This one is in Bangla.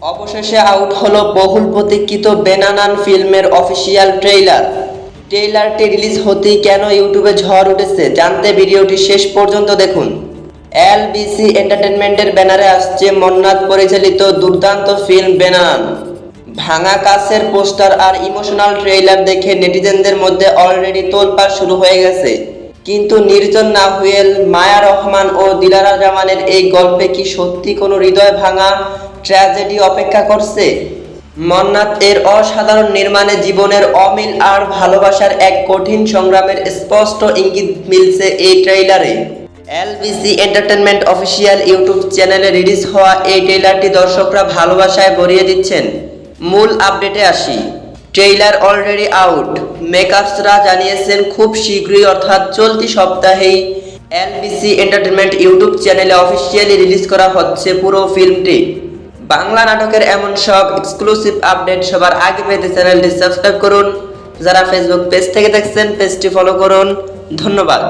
অবশেষে আউট হলো বহুল প্রতীক্ষিত বেনানান ফিল্মের অফিসিয়াল ট্রেইলার। ট্রেইলারটি রিলিজ হতেই কেন ইউটিউবে ঝড় উঠেছে জানতে ভিডিওটি শেষ পর্যন্ত দেখুন। এলবিসি এন্টারটেনমেন্টের ব্যানারে আসছে মন্নাত পরিচালিত দুর্দান্ত ফিল্ম বেনানান। ভাঙা কাচের পোস্টার আর ইমোশনাল ট্রেইলার দেখে নেটিজেনদের মধ্যে অলরেডি তোলপাড় শুরু হয়ে গেছে। কিন্তু নির্জন নাহুয়েল, মায়া রহমান ও দিলারা জামানের এই গল্পে কি সত্যি কোনো হৃদয় ভাঙা ট্র্যাজেডি অপেক্ষা করছে? মন্নাত এর অসাধারণ নির্মাণে জীবনের অমিল আর ভালোবাসার এক কঠিন সংগ্রামের স্পষ্ট ইঙ্গিত মিলছে এই ট্রেইলারে। এলবিসি এন্টারটেনমেন্ট অফিসিয়াল ইউটিউব চ্যানেলে রিলিজ হওয়া এই ট্রেইলারটি দর্শকরা ভালোবাসায় ভরিয়ে দিচ্ছেন। মূল আপডেটে আসি। Trailer already out. মেকার্সরা জানিয়েছেন খুব শীঘ্রই অর্থাৎ চলতি সপ্তাহেই এলবিসি এন্টারটেনমেন্ট ইউটিউব চ্যানেলে অফিসিয়ালি রিলিজ করা হচ্ছে পুরো ফিল্মটি। বাংলা নাটকের এমন সব এক্সক্লুসিভ আপডেট সবার আগে পেতে চ্যানেলটি সাবস্ক্রাইব করুন। যারা ফেসবুক পেজ থেকে দেখছেন পেজটি ফলো করুন। ধন্যবাদ।